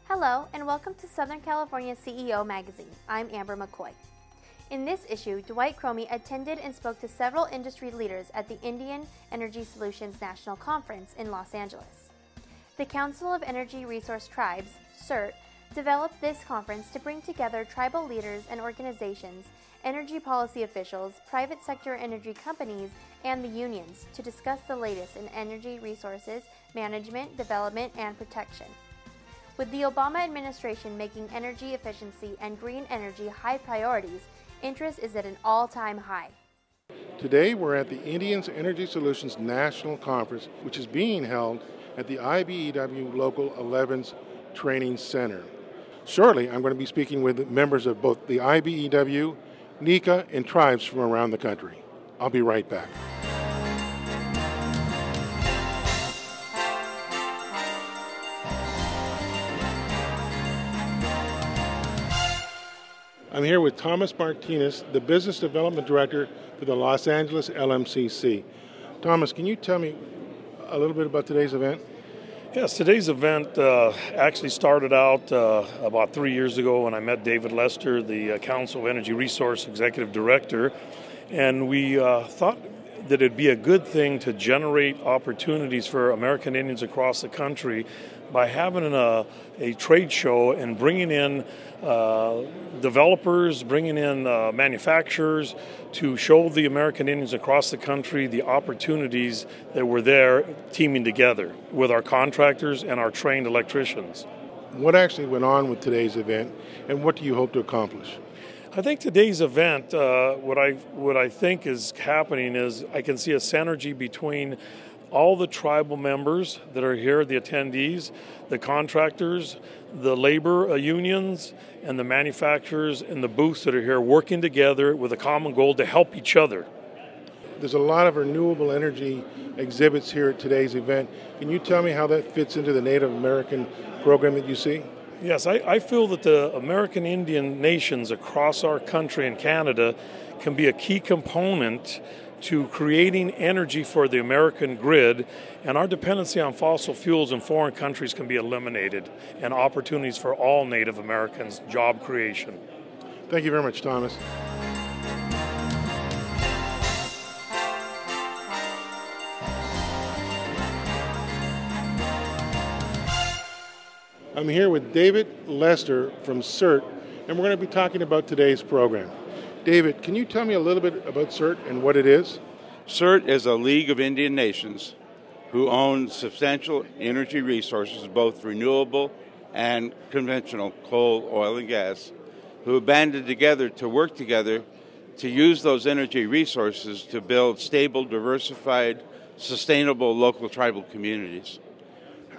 Hello, and welcome to Southern California CEO Magazine. I'm Amber McCoy. In this issue, Dwight Cromie attended and spoke to several industry leaders at the Indian Energy Solutions National Conference in Los Angeles. The Council of Energy Resource Tribes, Cert, developed this conference to bring together tribal leaders and organizations, energy policy officials, private sector energy companies, and the unions to discuss the latest in energy resources, management, development, and protection. With the Obama administration making energy efficiency and green energy high priorities, interest is at an all-time high. Today we're at the Indian Energy Solutions National Conference, which is being held at the IBEW Local 11's Training Center. Shortly, I'm going to be speaking with members of both the IBEW, NECA, and tribes from around the country. I'll be right back. I'm here with Thomas Martinez, the Business Development Director for the Los Angeles LMCC. Thomas, can you tell me a little bit about today's event? Yes, today's event actually started out about 3 years ago when I met David Lester, the Council of Energy Resource Executive Director, and we thought that it'd be a good thing to generate opportunities for American Indians across the country by having a trade show and bringing in developers, bringing in manufacturers to show the American Indians across the country the opportunities that were there teaming together with our contractors and our trained electricians. What actually went on with today's event, and what do you hope to accomplish? I think today's event, what I think is happening is I can see a synergy between all the tribal members that are here, the attendees, the contractors, the labor unions, and the manufacturers and the booths that are here working together with a common goal to help each other. There's a lot of renewable energy exhibits here at today's event. Can you tell me how that fits into the Native American program that you see? Yes, I feel that the American Indian nations across our country and Canada can be a key component to creating energy for the American grid, and our dependency on fossil fuels in foreign countries can be eliminated, and opportunities for all Native Americans, job creation. Thank you very much, Thomas. I'm here with David Lester from Cert, and we're going to be talking about today's program. David, can you tell me a little bit about Cert and what it is? Cert is a league of Indian nations who own substantial energy resources, both renewable and conventional coal, oil, and gas, who have banded together to work together to use those energy resources to build stable, diversified, sustainable local tribal communities.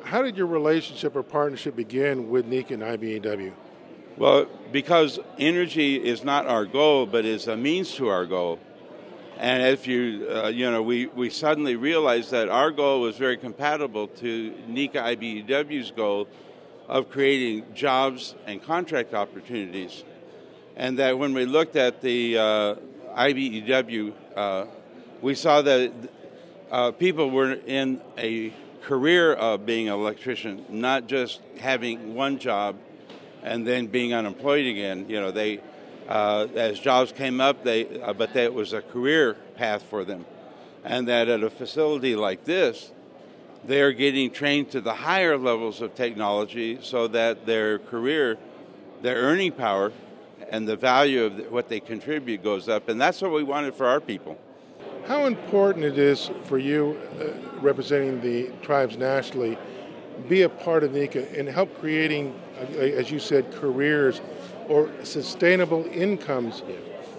How did your relationship or partnership begin with NECA and IBEW? Well, because energy is not our goal, but is a means to our goal. And if we suddenly realized that our goal was very compatible to NECA IBEW's goal of creating jobs and contract opportunities. And that when we looked at the IBEW, we saw that people were in a career of being an electrician, not just having one job and then being unemployed again. You know, they as jobs came up, but that was a career path for them, and that at a facility like this, they are getting trained to the higher levels of technology, so that their career, their earning power, and the value of what they contribute goes up, and that's what we wanted for our people. How important it is for you, representing the tribes nationally, be a part of NECA and help creating, as you said, careers or sustainable incomes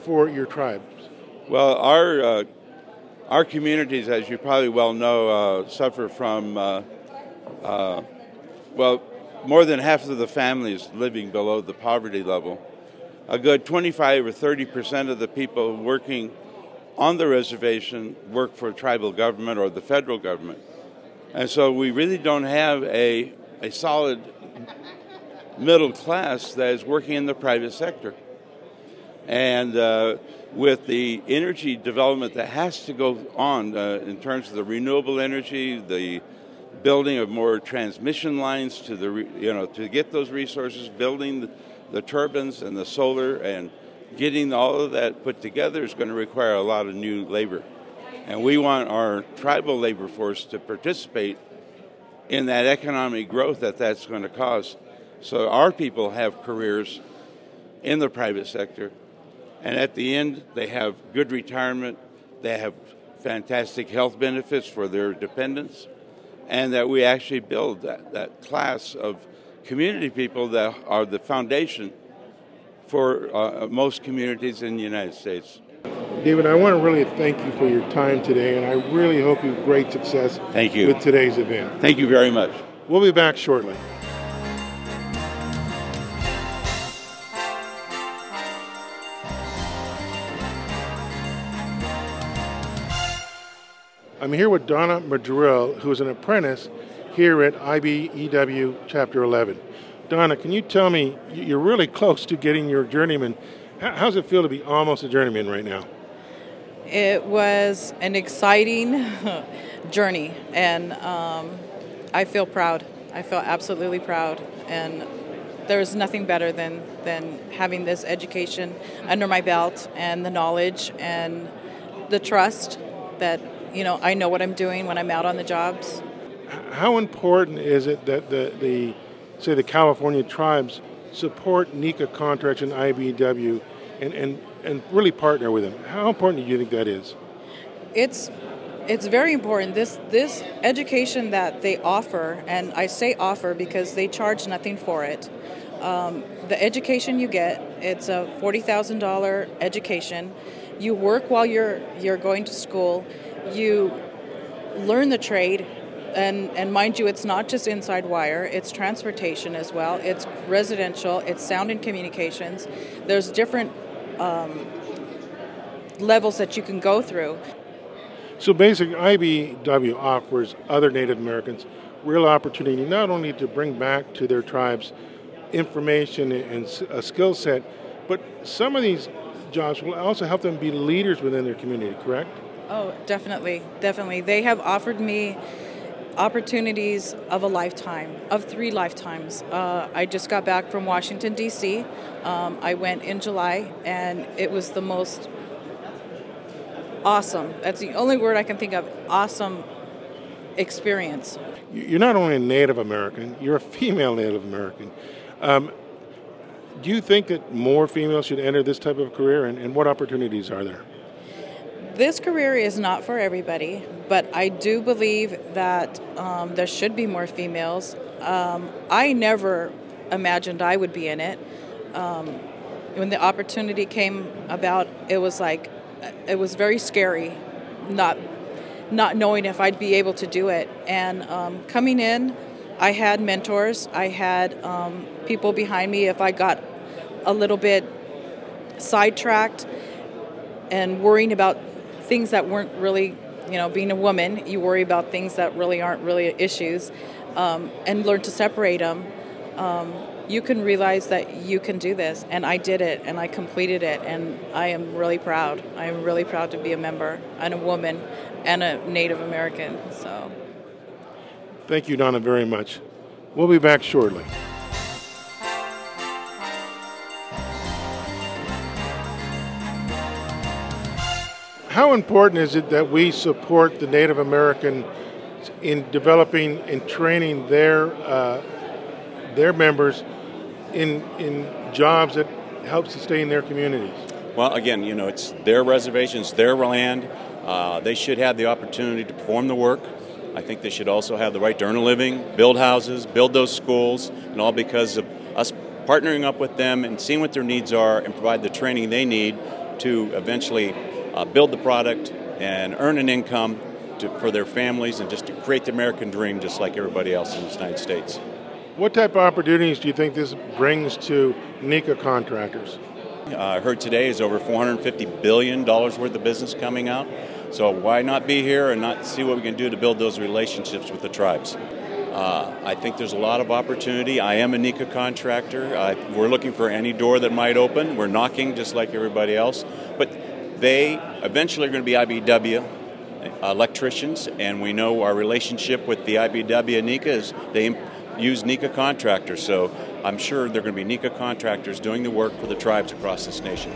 for your tribes? Well, our communities, as you probably well know, suffer from, more than half of the families living below the poverty level. A good 25 or 30% of the people working on the reservation work for tribal government or the federal government. And so we really don't have a solid middle class that is working in the private sector. And with the energy development that has to go on in terms of the renewable energy, the building of more transmission lines to to get those resources, building the turbines and the solar, and getting all of that put together is going to require a lot of new labor. And we want our tribal labor force to participate in that economic growth that's going to cause. So our people have careers in the private sector, and at the end they have good retirement, they have fantastic health benefits for their dependents, and that we actually build that class of community people that are the foundation for most communities in the United States. David, I want to really thank you for your time today, and I really hope you have great success Thank you. with today's event. Thank you very much. We'll be back shortly. I'm here with Donna Madrill, who is an apprentice here at IBEW Chapter 11. Donna, can you tell me, you're really close to getting your journeyman. How does it feel to be almost a journeyman right now? It was an exciting journey, and I feel proud. I feel absolutely proud, and there's nothing better than having this education under my belt, and the knowledge and the trust that I know what I'm doing when I'm out on the jobs. How important is it that the California tribes support NECA Contractor and IBEW and really partner with them? How important do you think that is? It's very important. This education that they offer, and I say offer because they charge nothing for it. The education you get, it's a $40,000 education. You work while you're going to school. You learn the trade. And mind you, it's not just inside wire, it's transportation as well, it's residential, it's sound and communications. There's different levels that you can go through. So basically, IBEW offers other Native Americans real opportunity not only to bring back to their tribes information and a skill set, but some of these jobs will also help them be leaders within their community, correct? Oh, definitely. They have offered me opportunities of a lifetime, of 3 lifetimes. I just got back from Washington, D.C. I went in July, and it was the most awesome, that's the only word I can think of, awesome experience. You're not only a Native American, you're a female Native American. Do you think that more females should enter this type of career, and what opportunities are there? This career is not for everybody, but I do believe that there should be more females. I never imagined I would be in it. When the opportunity came about, it was very scary, not knowing if I'd be able to do it. And coming in, I had mentors. I had people behind me if I got a little bit sidetracked and worrying about things that weren't really, being a woman, you worry about things that really aren't really issues, and learn to separate them. You can realize that you can do this, and I did it, and I completed it, and I am really proud. I am really proud to be a member, and a woman, and a Native American. So, thank you, Donna, very much. We'll be back shortly. How important is it that we support the Native American in developing and training their members in jobs that help sustain their communities? Well, again, it's their reservations, their land. They should have the opportunity to perform the work. I think they should also have the right to earn a living, build houses, build those schools, and all because of us partnering up with them and seeing what their needs are and provide the training they need to eventually build the product and earn an income for their families and just to create the American dream just like everybody else in the United States. What type of opportunities do you think this brings to NECA contractors? I heard today is over $450 billion worth of business coming out. So why not be here and not see what we can do to build those relationships with the tribes? I think there's a lot of opportunity. I am a NECA contractor. We're looking for any door that might open. We're knocking just like everybody else. But they eventually are going to be IBEW electricians, and we know our relationship with the IBEW and NECA is they use NECA contractors. So I'm sure they're going to be NECA contractors doing the work for the tribes across this nation.